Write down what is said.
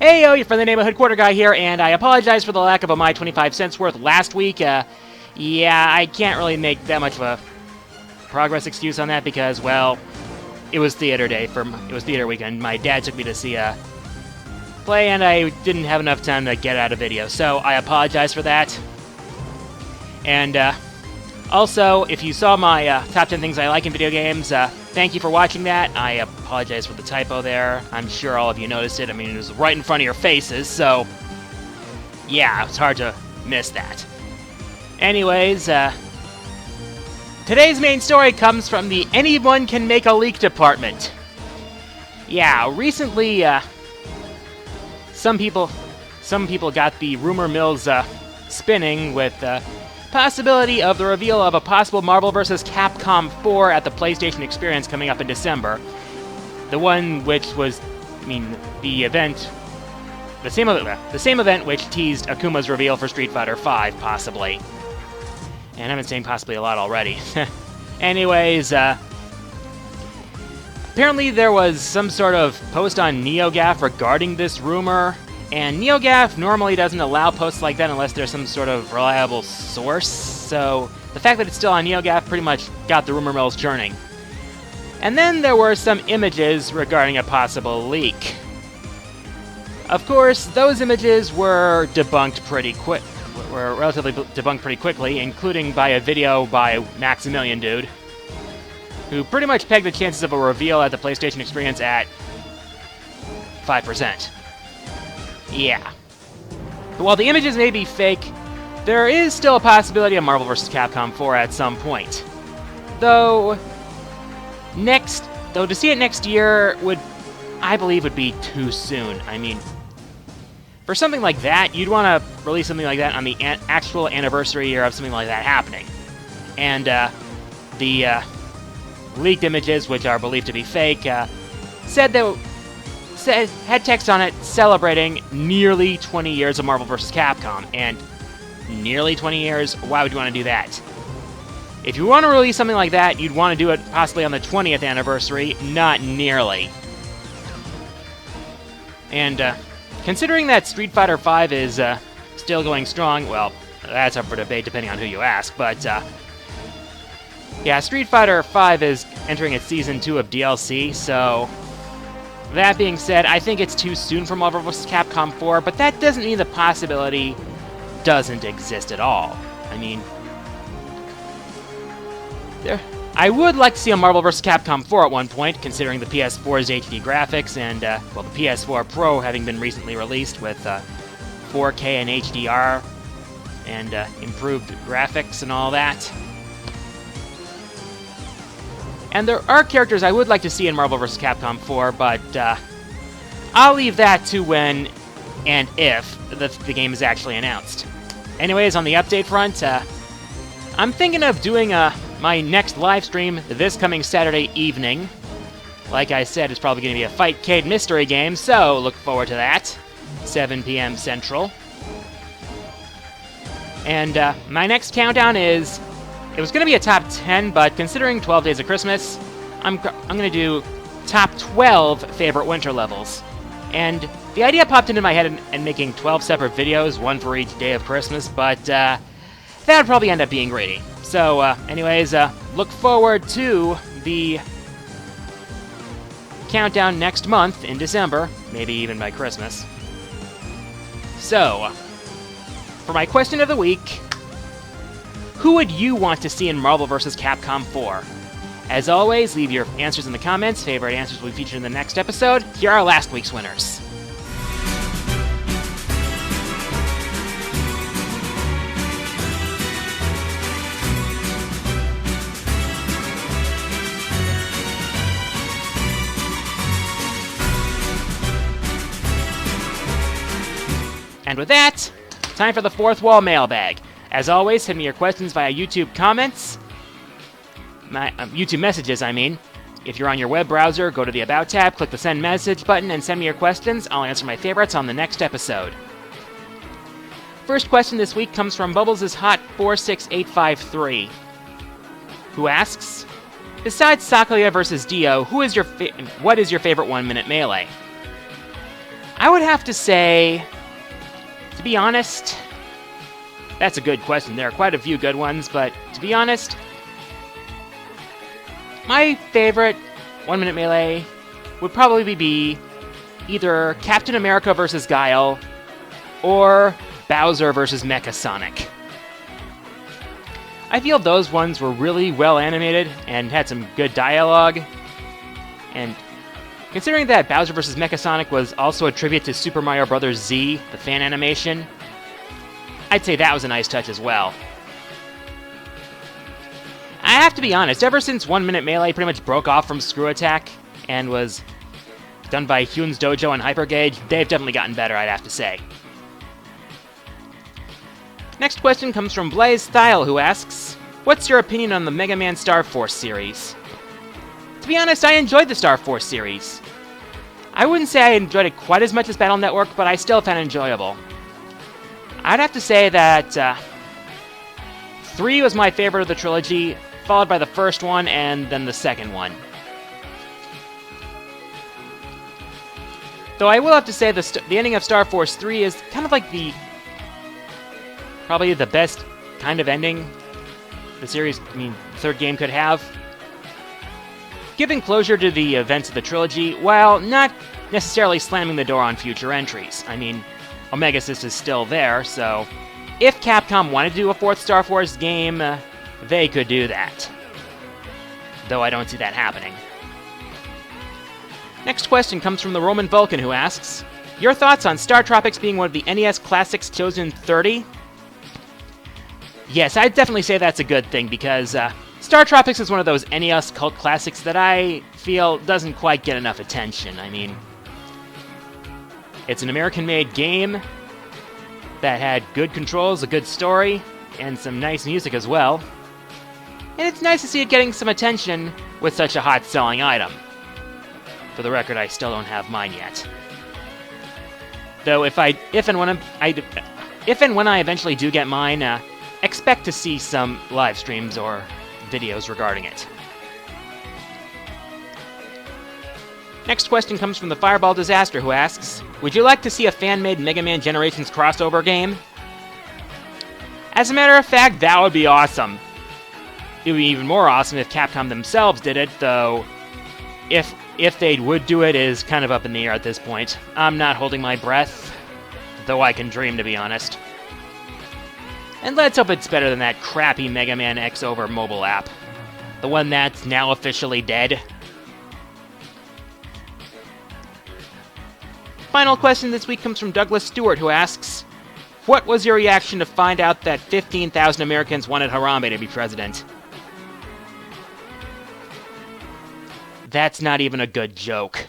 Heyo, you're from the neighborhood quarter guy here, and I apologize for the lack of a my 25 cents worth last week. Yeah, I can't really make that much of a progress excuse on that because, well, it was theater day it was theater weekend. My dad took me to see a play, and I didn't have enough time to get out a video, so I apologize for that. And also, if you saw my top 10 things I like in video games, thank you for watching that. I apologize for the typo there. I'm sure all of you noticed it. I mean, it was right in front of your faces, so yeah, it's hard to miss that. Anyways, today's main story comes from the Anyone Can Make a Leak department. Yeah, recently, some people got the rumor mills spinning with possibility of the reveal of a possible Marvel vs. Capcom 4 at the PlayStation Experience coming up in December. The one which was, the event, the same event which teased Akuma's reveal for Street Fighter V, possibly. And I've been saying possibly a lot already. Anyways, apparently there was some sort of post on NeoGAF regarding this rumor. And NeoGAF normally doesn't allow posts like that unless there's some sort of reliable source, so the fact that it's still on NeoGAF pretty much got the rumor mills churning. And then there were some images regarding a possible leak. Of course, those images were debunked relatively debunked pretty quickly, including by a video by Maximilian Dude, who pretty much pegged the chances of a reveal at the PlayStation Experience at 5%. Yeah. But while the images may be fake, there is still a possibility of Marvel vs. Capcom 4 at some point. Though to see it next year I believe would be too soon. I mean, for something like that, you'd want to release something like that on the actual anniversary year of something like that happening. And the leaked images, which are believed to be fake, had text on it celebrating nearly 20 years of Marvel vs. Capcom, and nearly 20 years, why would you want to do that? If you want to release something like that, you'd want to do it possibly on the 20th anniversary, not nearly. And considering that Street Fighter V is still going strong, well, that's up for debate depending on who you ask, but yeah, Street Fighter V is entering its Season 2 of DLC, so that being said, I think it's too soon for Marvel vs. Capcom 4, but that doesn't mean the possibility doesn't exist at all. I mean, I would like to see a Marvel vs. Capcom 4 at one point, considering the PS4's HD graphics and, the PS4 Pro having been recently released with 4K and HDR and improved graphics and all that. And there are characters I would like to see in Marvel vs. Capcom 4, but I'll leave that to when and if the game is actually announced. Anyways, on the update front, I'm thinking of doing my next live stream this coming Saturday evening. Like I said, it's probably going to be a Fightcade mystery game, so look forward to that. 7 p.m. Central. And my next countdown is... It was going to be a top 10, but considering 12 Days of Christmas, I'm going to do top 12 favorite winter levels. And the idea popped into my head and making 12 separate videos, one for each day of Christmas, but that would probably end up being greedy. So, anyways, look forward to the countdown next month in December, maybe even by Christmas. So, for my question of the week... Who would you want to see in Marvel vs. Capcom 4? As always, leave your answers in the comments. Favorite answers will be featured in the next episode. Here are last week's winners. And with that, time for the Fourth Wall Mailbag. As always, send me your questions via YouTube comments. YouTube messages, I mean. If you're on your web browser, go to the About tab, click the Send Message button, and send me your questions. I'll answer my favorites on the next episode. First question this week comes from Bubbles' Hot 46853, who asks, Besides Sakuya vs. Dio, what is your favorite 1-minute melee? I would have to say, to be honest, that's a good question. There are quite a few good ones, but to be honest, my favorite 1 Minute Melee would probably be either Captain America vs. Guile or Bowser vs. Mecha Sonic. I feel those ones were really well animated and had some good dialogue. And considering that Bowser vs. Mecha Sonic was also a tribute to Super Mario Bros. Z, the fan animation, I'd say that was a nice touch as well. I have to be honest, ever since 1 Minute Melee pretty much broke off from Screw Attack and was done by Hyun's Dojo and Hypergage, they've definitely gotten better, I'd have to say. Next question comes from Blaze Style, who asks, what's your opinion on the Mega Man Star Force series? To be honest, I enjoyed the Star Force series. I wouldn't say I enjoyed it quite as much as Battle Network, but I still found it enjoyable. I'd have to say that 3 was my favorite of the trilogy, followed by the first one and then the second one. Though I will have to say the ending of Star Force 3 is kind of like probably the best kind of ending the series, third game could have. Giving closure to the events of the trilogy, while not necessarily slamming the door on future entries. Omega Sys is still there, so if Capcom wanted to do a 4th Star Force game, they could do that. Though I don't see that happening. Next question comes from the Roman Vulcan, who asks, your thoughts on Star Tropics being one of the NES classics chosen 30? Yes, I'd definitely say that's a good thing, because Star Tropics is one of those NES cult classics that I feel doesn't quite get enough attention. It's an American-made game that had good controls, a good story, and some nice music as well. And it's nice to see it getting some attention with such a hot-selling item. For the record, I still don't have mine yet. Though if and when I eventually do get mine, expect to see some live streams or videos regarding it. Next question comes from the Fireball Disaster, who asks, would you like to see a fan-made Mega Man Generations crossover game? As a matter of fact, that would be awesome. It would be even more awesome if Capcom themselves did it, though if they would do it is kind of up in the air at this point. I'm not holding my breath, though I can dream, to be honest. And let's hope it's better than that crappy Mega Man X over mobile app. The one that's now officially dead. Final question this week comes from Douglas Stewart, who asks, what was your reaction to find out that 15,000 Americans wanted Harambe to be president? That's not even a good joke.